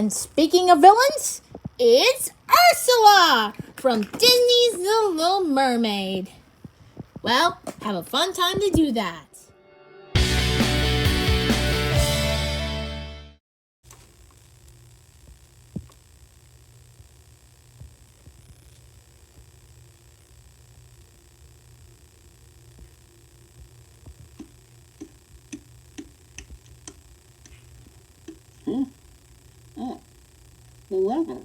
And speaking of villains, it's Ursula from Disney's The Little Mermaid. Well, have a fun time to do that. Oh, the lever.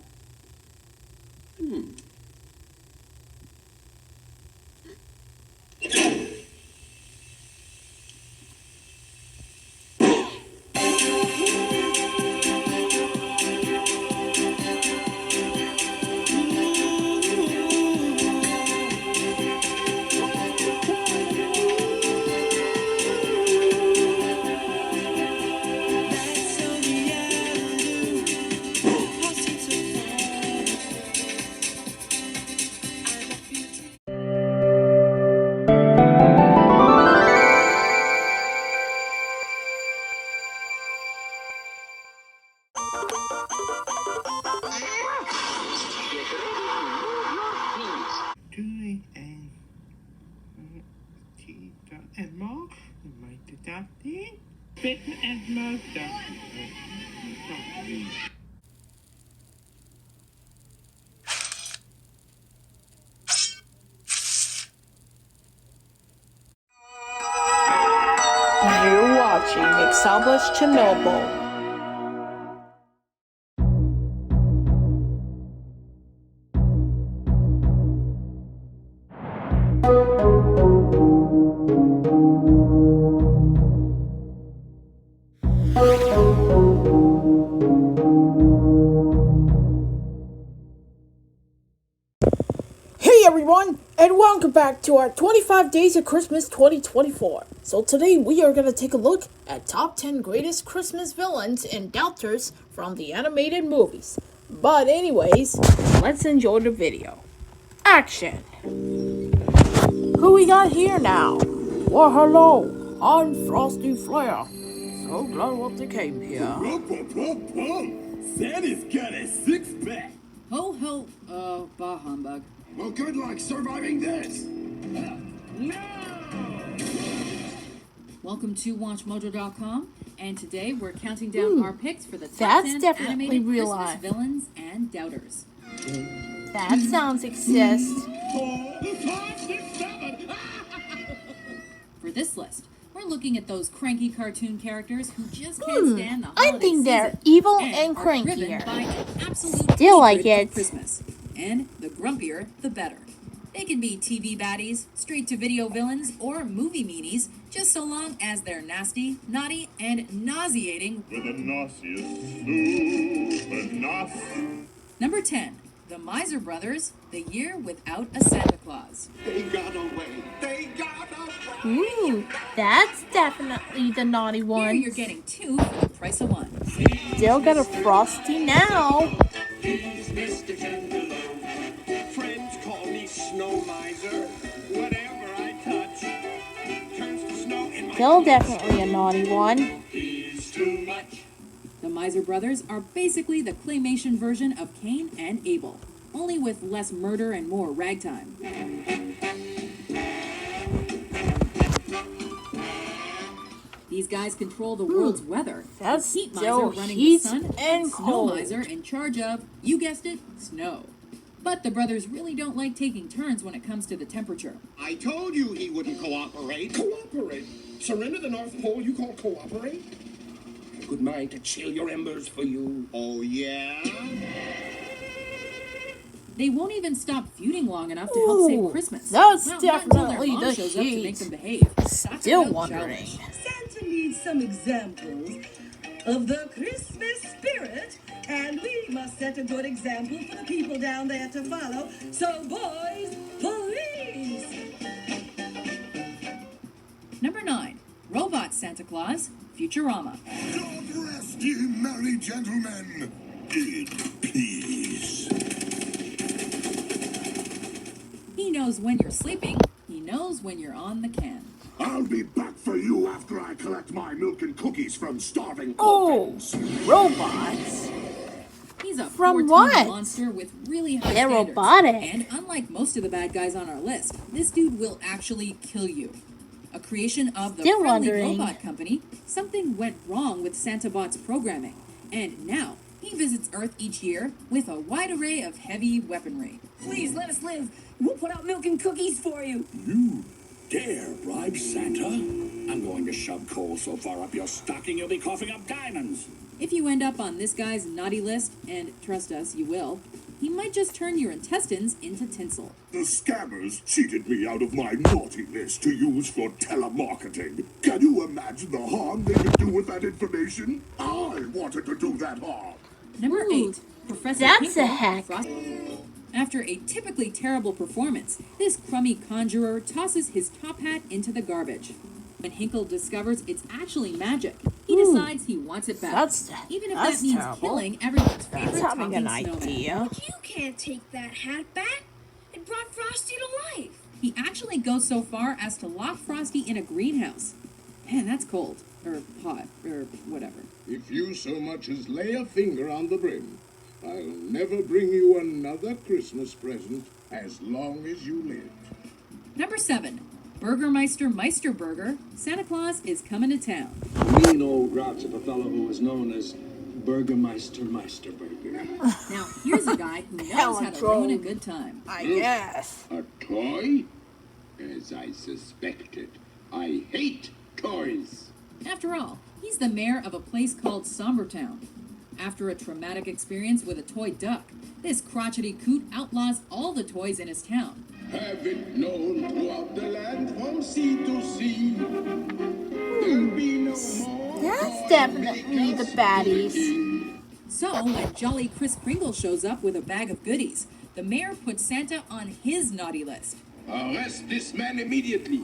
You're watching Established Chernobyl. Hey everyone, and welcome back to our 25 Days of Christmas 2024. So today we are going to take a look at top 10 greatest Christmas villains and doubters from the animated movies. But anyways, let's enjoy the video. Action! Who we got here now? Well, hello, I'm Frosty Flair. So glad that you came here. Santa's got a six-pack. Ho ho, bah humbug. Well, good luck surviving this. Welcome to WatchMojo.com, and today we're counting down our picks for the top That's 10 definitely animated real Christmas life. villains and doubters. That sounds exist. 4, 5, 6, 7. For this list, we're looking at those cranky cartoon characters who just can't stand the holiday I think they're season evil and and are driven crankier. by an absolute Still like hatred of it. Christmas. And the grumpier, the better. They can be TV baddies, straight-to-video villains, or movie meanies, just so long as they're nasty, naughty, and nauseating. With the nauseous, super nos. Number 10, the Miser Brothers, The Year Without a Santa Claus. They got away. They got away. Ooh, that's definitely the naughty Here one. you're getting 2 for the price of 1. Still got a Frosty now. He's Mr. Tenderloin. Friends call me Snow Miser. Whatever I touch turns to snow in my Still definitely a naughty one. He's too much. The Miser Brothers are basically the claymation version of Cain and Abel, only with less murder and more ragtime. These guys control the world's weather. That's Heat still Miser running heat the sun, and Snow cold. Miser in charge of, you guessed it, snow. But the brothers really don't like taking turns when it comes to the temperature. I told you he wouldn't cooperate. Cooperate? Surrender the North Pole you call cooperate? A good mind to chill your embers for you. Oh, yeah? They won't even stop feuding long enough to help save Ooh, Christmas. that's Well, not until their definitely mom the shows up to make heat. them behave. Talk Still about wondering. childish. Santa needs some examples of the Christmas spirit, and we must set a good example for the people down there to follow. So, boys, please! Number 9, Robot Santa Claus, Futurama. God rest ye merry gentlemen in peace. He knows when you're sleeping. He knows when you're on the can. I'll be back for you after I collect my milk and cookies from starving Oh, orphans. robots. a From 4-ton what? monster with really high They're standards. robotic. And unlike most of the bad guys on our list, this dude will actually kill you. A creation of the Still Friendly wondering. Robot Company, something went wrong with SantaBot's programming, and now he visits Earth each year with a wide array of heavy weaponry. Please let us live. We'll put out milk and cookies for you. You dare bribe Santa? I'm going to shove coal so far up your stocking you'll be coughing up diamonds. If you end up on this guy's naughty list, and trust us, you will, he might just turn your intestines into tinsel. The scammers cheated me out of my naughty list to use for telemarketing. Can you imagine the harm they could do with that information? I wanted to do that harm. Number Ooh, 8. Professor that's a Hinkle, hack. After a typically terrible performance, this crummy conjurer tosses his top hat into the garbage. When Hinkle discovers it's actually magic, he decides he wants it back. Even if that that's means terrible. killing everyone's favorite That's having talking an snowman. idea. You can't take that hat back. It brought Frosty to life. He actually goes so far as to lock Frosty in a greenhouse. Man, that's cold. Or hot. Or whatever. If you so much as lay a finger on the brim, I'll never bring you another Christmas present as long as you live. Number 7. Burgermeister Meisterburger. Santa Claus is coming to town. A mean old grouch of a fellow who was known as Burgermeister Meisterburger. Now, here's a guy who knows how to ruin a good time. I guess. A toy? As I suspected. I hate toys. After all, he's the mayor of a place called Sombertown. After a traumatic experience with a toy duck, this crotchety coot outlaws all the toys in his town. Have it known throughout the land from sea to sea. There'll be no more. That's definitely the baddies. So, when jolly Kris Kringle shows up with a bag of goodies, the mayor puts Santa on his naughty list. Arrest this man immediately.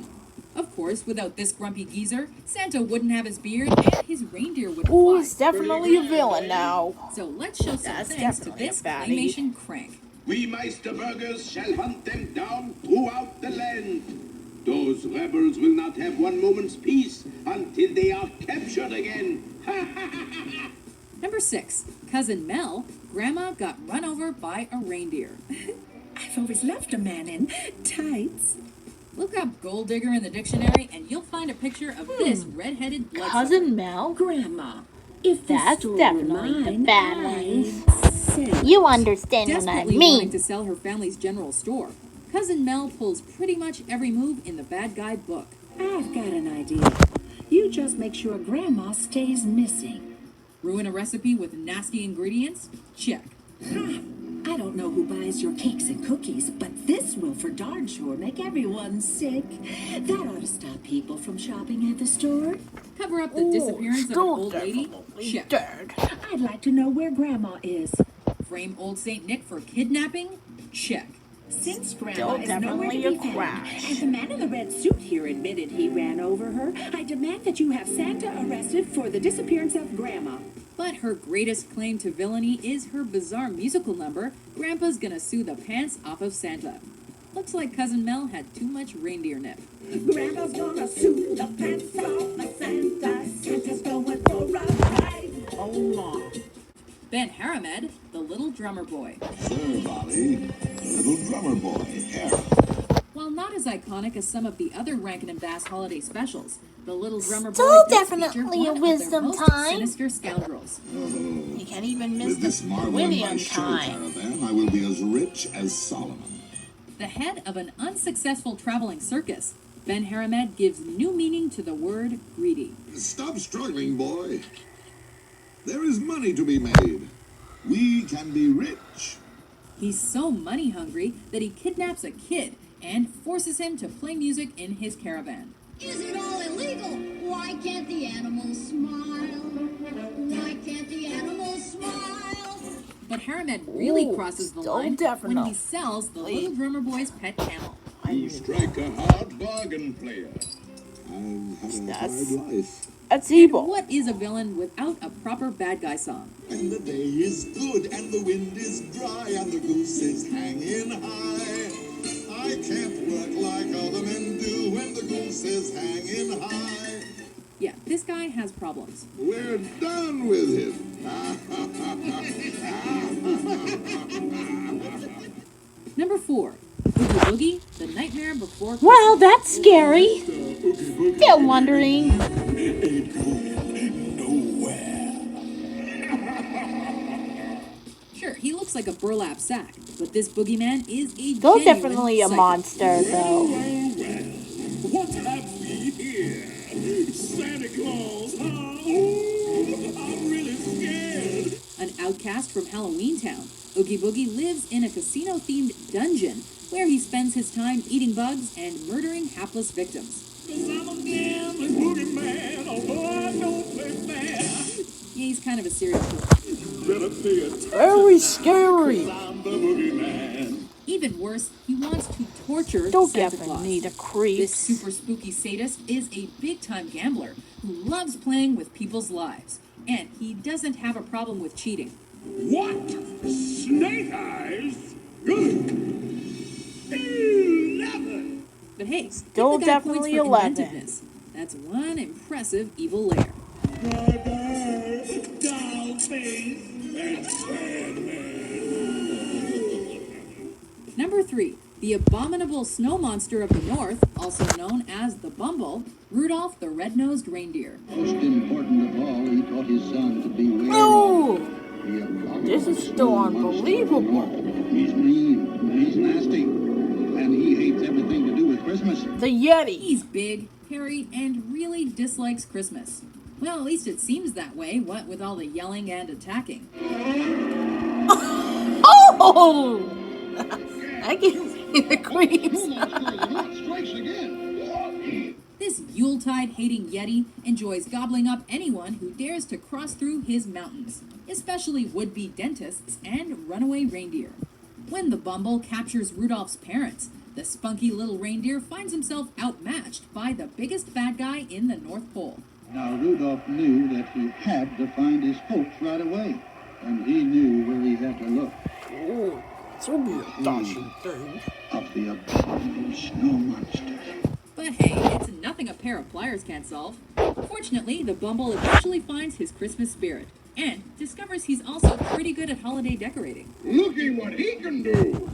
Of course, without this grumpy geezer, Santa wouldn't have his beard and his reindeer wouldn't Ooh, fly. he's definitely a villain now. So let's show some That's thanks to definitely a this baddie. claymation crank. We Meisterburgers shall hunt them down throughout the land. Those rebels will not have one moment's peace until they are captured again. Number 6. Cousin Mel. Grandma got run over by a reindeer. I've always loved a man in tights. Look up gold digger in the dictionary and you'll find a picture of this red-headed bloodsucker. Cousin Mel? Grandma, if this That's store definitely were the mine, bad I'd one. sell it. You understand what I Desperately wanting mean. to sell her family's general store, Cousin Mel pulls pretty much every move in the bad guy book. I've got an idea. You just make sure Grandma stays missing. Ruin a recipe with nasty ingredients? Check. I don't know who buys your cakes and cookies, but this will for darn sure make everyone sick. That ought to stop people from shopping at the store. Cover up the disappearance of an still old lady? definitely Check. dead. I'd like to know where Grandma is. Frame old Saint Nick for kidnapping? Check. Since Grandma Still is nowhere to definitely be a found, crash. and the man in the red suit here admitted he ran over her, I demand that you have Santa arrested for the disappearance of Grandma. But her greatest claim to villainy is her bizarre musical number, Grandpa's Gonna Sue the Pants Off of Santa. Looks like Cousin Mel had too much reindeer nip. Grandma's gonna sue the pants off of Santa. Santa's going for a ride. Oh my. Ben Haramed, the little drummer boy. Sir, Bobby, the little drummer boy, Harry. While not as iconic as some of the other Rankin and Bass holiday specials, the little drummer Still boy does definitely feature a one wisdom of their most time. sinister scoundrels. You can't even miss With this the marvel in my William show time. caravan, I will be as rich as Solomon. The head of an unsuccessful traveling circus, Ben Haramed gives new meaning to the word greedy. Stop struggling, boy. There is money to be made. We can be rich. He's so money hungry that he kidnaps a kid and forces him to play music in his caravan. Is it all illegal? Why can't the animals smile? Why can't the animals smile? But Haramed really Ooh, crosses the still line when he definitely. sells the little drummer boy's pet camel. You strike a hard bargain, player. I've had a That's- hard life. That's evil. What is a villain without a proper bad guy song? And the day is good, and the wind is dry, and the goose is hanging high. I can't work like other men do when the goose is hanging high. Yeah, this guy has problems. We're done with him. Number 4. Oogie Boogie, The Nightmare Before Christmas. Well, that's scary. Still wondering. Sure, he looks like a burlap sack, but this boogeyman is a Still genuine definitely a psycho. monster, though. What have we here? Santa Claus, huh? Oh, I'm really scared. An outcast from Halloween Town, Oogie Boogie lives in a casino-themed dungeon where he spends his time eating bugs and murdering hapless victims. 'Cause I'm a gambling boogeyman, although I don't play fair. Yeah, he's kind of a serial killer. Better pay attention. Very scary. I'm the boogeyman. Even worse, he wants to torture Don't Santa give Claus. me the This creeps. super spooky sadist is a big-time gambler who loves playing with people's lives. And he doesn't have a problem with cheating. What? Snake eyes? Good. 11. But hey, Still give the guy definitely points for 11. inventiveness. That's one impressive evil lair. Doll face and Number 3. The abominable snow monster of the north, also known as the Bumble, Rudolph the Red-Nosed Reindeer. Most important of all, he taught his son to beware Oh, of the abominable this is still snow monster of the unbelievable. north. He's mean, he's nasty, and he hates everything to do with Christmas. The Yeti. He's big, hairy, and really dislikes Christmas. Well, at least it seems that way, what with all the yelling and attacking. Oh! That gives me the creeps. Strikes again. This Yuletide-hating Yeti enjoys gobbling up anyone who dares to cross through his mountains, especially would-be dentists and runaway reindeer. When the Bumble captures Rudolph's parents, the spunky little reindeer finds himself outmatched by the biggest bad guy in the North Pole. Now, Rudolph knew that he had to find his folks right away, and he knew where he had to look. Oh, this will be a dashing thing. Of the abominable snow monster. But hey, it's nothing a pair of pliers can't solve. Fortunately, the Bumble eventually finds his Christmas spirit, and discovers he's also pretty good at holiday decorating. Looky what he can do.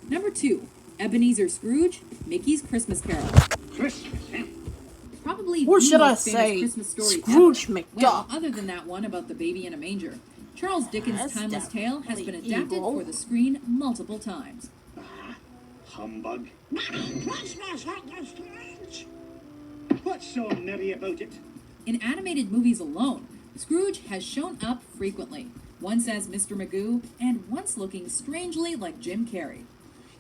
Number 2. Ebenezer Scrooge, Mickey's Christmas Carol. Christmas, huh? Probably Or the should I most famous say, Christmas story Scrooge ever. McDuck. Well, other than that one about the baby in a manger. Charles Dickens' That's timeless tale has been definitely adapted evil. for the screen multiple times. Humbug. What's so merry about it? In animated movies alone, Scrooge has shown up frequently, once as Mr. Magoo, and once looking strangely like Jim Carrey.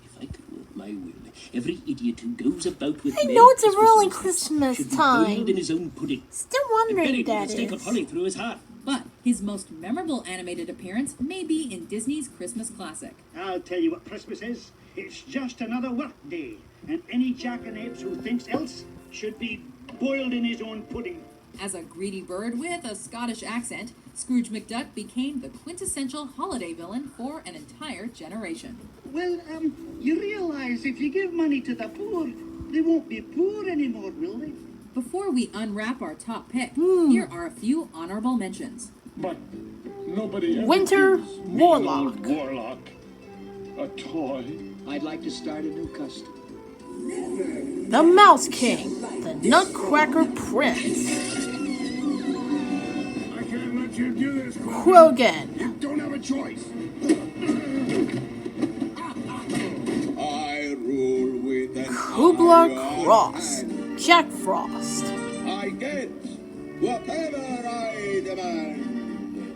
If I could work my will, every idiot who goes about with I Merry know it's a Christmas rolling and Christmas should be time. buried in his own pudding. Still And wondering buried with a that stake of is. holly through his heart. But his most memorable animated appearance may be in Disney's Christmas classic. I'll tell you what Christmas is. It's just another work day, and any jackanapes who thinks else should be boiled in his own pudding. As a greedy bird with a Scottish accent, Scrooge McDuck became the quintessential holiday villain for an entire generation. Well, you realize if you give money to the poor, they won't be poor anymore, will they? Before we unwrap our top pick, here are a few honorable mentions. But nobody ever Winter gives me an Warlock. old warlock a toy. I'd like to start a new custom. The Mouse King, the Nutcracker Prince, I can't let you do this, Krogan, You don't have a choice. I rule with an Kubla iron Cross, hand. Jack Frost, I get whatever I demand.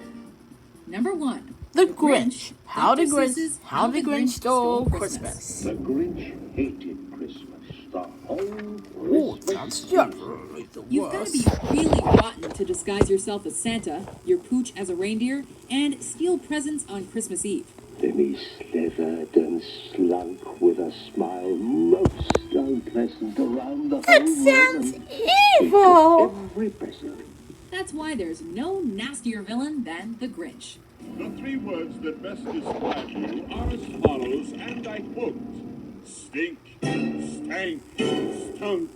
Number 1. The Grinch, How the Dr. Grinch, Seuss's How the Grinch Stole Christmas. The Grinch hated Christmas. The whole Oh, that's definitely the You've got to be worst. really rotten to disguise yourself as Santa, your pooch as a reindeer, and steal presents on Christmas Eve. Then he slithered and slunk with a smile most unpleasant around the That whole sounds room. evil. Every present. That's why there's no nastier villain than the Grinch. The three words that best describe you are as follows, and I quote: Stink, stank, stunk.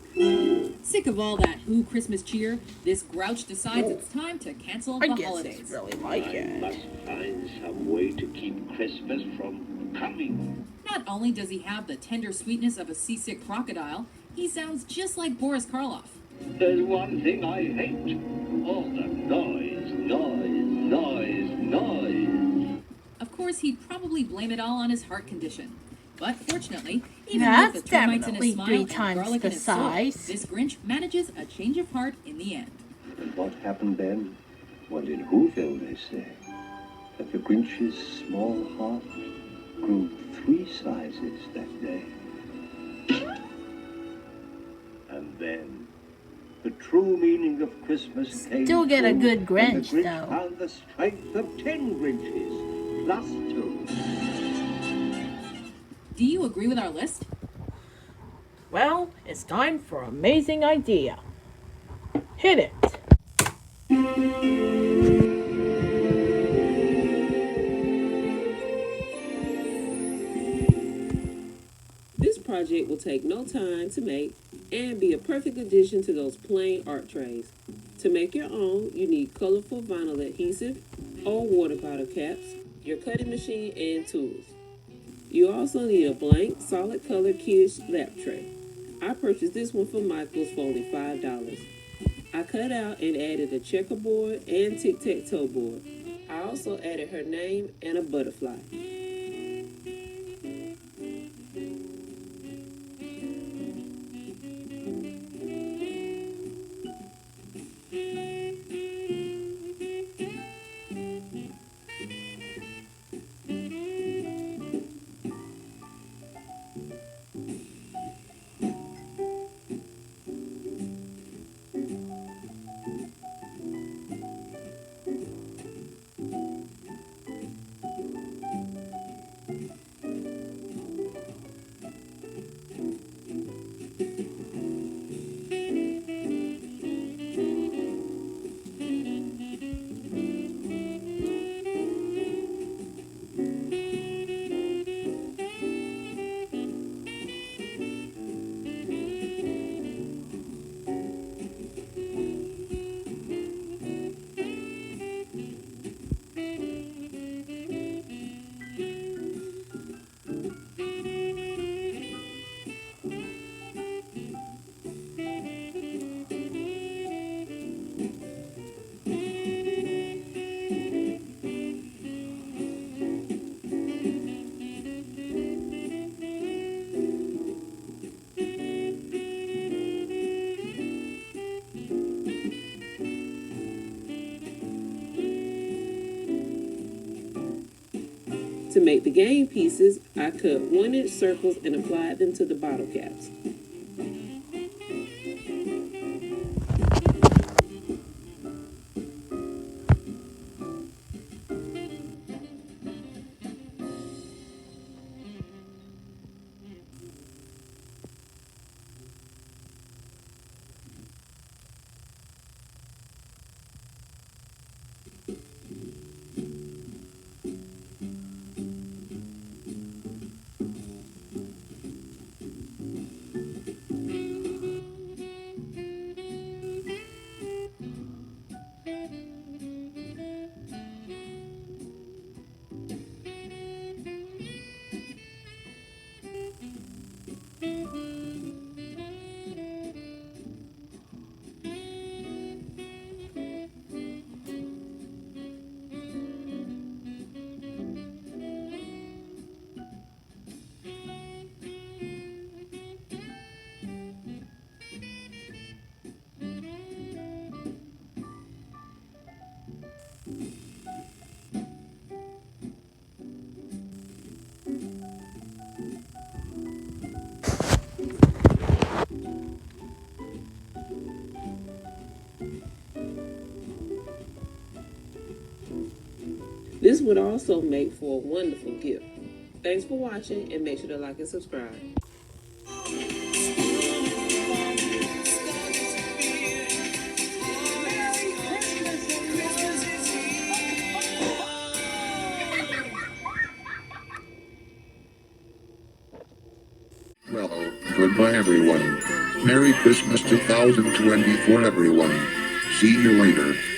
Sick of all that Who Christmas cheer, this grouch decides it's time to cancel the holidays. Really like I must find some way to keep Christmas from coming. Not only does he have the tender sweetness of a seasick crocodile, he sounds just like Boris Karloff. There's one thing I hate. All the noise, noise, noise, noise. Of course, he'd probably blame it all on his heart condition. But fortunately, even That's with the termites in definitely his smile 3 and times garlic the in his soul, size. this Grinch manages a change of heart in the end. And what happened then? Well, in Whoville, they say that the Grinch's small heart grew 3 sizes that day. And then the true meaning of Christmas came. Still get a true, good and Grinch, the Grinch though. found the strength of 10 Grinches, plus 2. Do you agree with our list? Well, it's time for Amazing Idea. Hit it. This project will take no time to make and be a perfect addition to those plain art trays. To make your own, you need colorful vinyl adhesive or water bottle caps, your cutting machine, and tools. You also need a blank, solid color kids lap tray. I purchased this one for Michael's for only $5. I cut out and added a checkerboard and tic-tac-toe board. I also added her name and a butterfly. To make the game pieces, I cut 1-inch circles and applied them to the bottle caps. This would also make for a wonderful gift. Thanks for watching, and make sure to like and subscribe. goodbye everyone. Merry Christmas 2024 everyone. See you later.